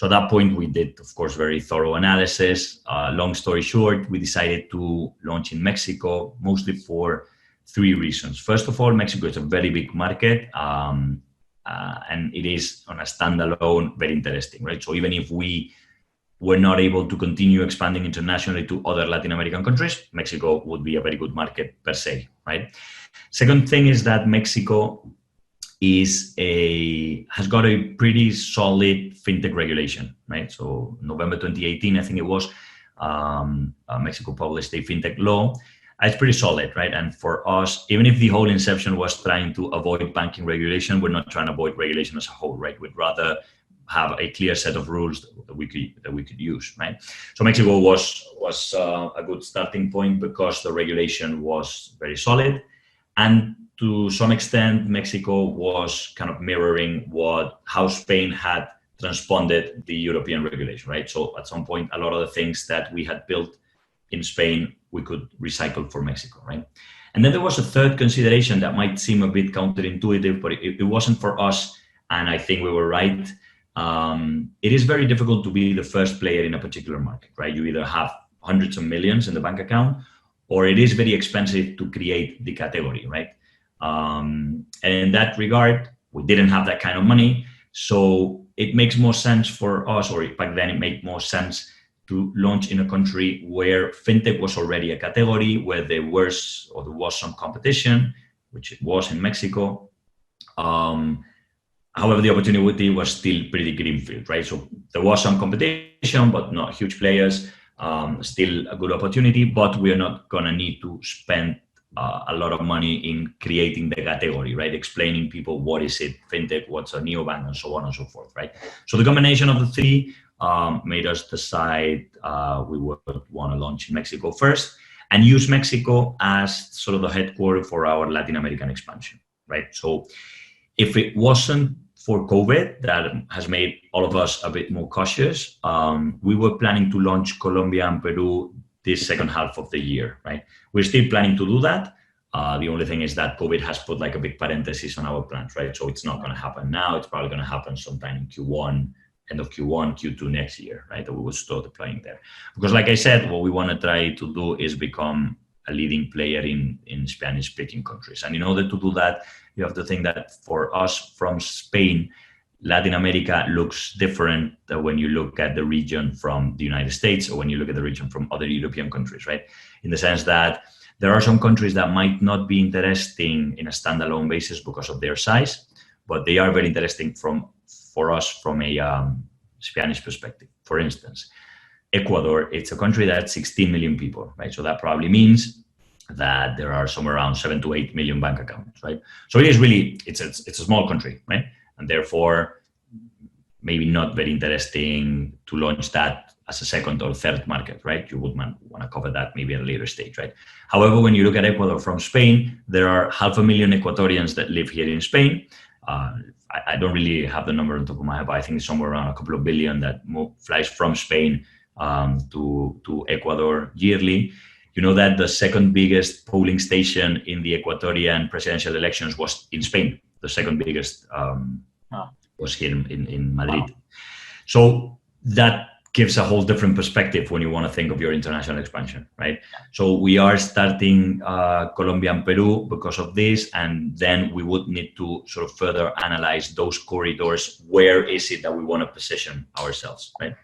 So at that point, we did, of course, very thorough analysis. Long story short, we decided to launch in Mexico, mostly for 3 reasons. First of all, Mexico is a very big market, and it is on a standalone very interesting, right? So even if we were not able to continue expanding internationally to other Latin American countries, Mexico would be a very good market per se, right? Second thing is that Mexico has got a pretty solid fintech regulation, right? So November 2018, I think it was, Mexico published a fintech law. It's pretty solid, right? And for us, even if the whole inception was trying to avoid banking regulation, we're not trying to avoid regulation as a whole, right? We'd rather have a clear set of rules that we could use, right? So Mexico was a good starting point because the regulation was very solid, and to some extent, Mexico was kind of mirroring how Spain had transponded the European regulation, right? So at some point, a lot of the things that we had built in Spain, we could recycle for Mexico, right? And then there was a third consideration that might seem a bit counterintuitive, but it wasn't for us, and I think we were right. It is very difficult to be the first player in a particular market, right? You either have hundreds of millions in the bank account, or it is very expensive to create the category, right? And in that regard, we didn't have that kind of money. So it makes more sense for us, or back then it made more sense to launch in a country where fintech was already a category, where there was some competition, which it was in Mexico. However, the opportunity was still pretty greenfield, right? So there was some competition, but not huge players. Still a good opportunity, but we are not gonna need to spend a lot of money in creating the category, right? Explaining people what is it, fintech, what's a neobank, and so on and so forth, right? So the combination of the 3 made us decide we would want to launch in Mexico first and use Mexico as sort of the headquarters for our Latin American expansion, right? So if it wasn't for COVID, that has made all of us a bit more cautious, we were planning to launch Colombia and Peru this second half of the year, right? We're still planning to do that. The only thing is that COVID has put like a big parenthesis on our plans, right? So it's not going to happen now. It's probably going to happen sometime in Q1, end of Q1, Q2 next year, right? That we will start deploying there. Because like I said, what we want to try to do is become a leading player in Spanish-speaking countries. And in order to do that, you have to think that for us from Spain, Latin America looks different than when you look at the region from the United States or when you look at the region from other European countries, right? In the sense that there are some countries that might not be interesting in a standalone basis because of their size, but they are very interesting for us from a Spanish perspective. For instance, Ecuador, it's a country that's 16 million people, right? So that probably means that there are somewhere around 7 to 8 million bank accounts, right? So it is really, it's a small country, right? And therefore, maybe not very interesting to launch that as a second or third market, right? You would want to cover that maybe at a later stage, right? However, when you look at Ecuador from Spain, there are 500,000 Ecuadorians that live here in Spain. I don't really have the number on top of my head, but I think it's somewhere around a couple of billion that flies from Spain to Ecuador yearly. You know that the second biggest polling station in the Ecuadorian presidential elections was in Spain. The second biggest was here in Madrid. Wow. So that gives a whole different perspective when you want to think of your international expansion, right? So we are starting Colombia and Peru because of this, and then we would need to sort of further analyze those corridors. Where is it that we want to position ourselves, right?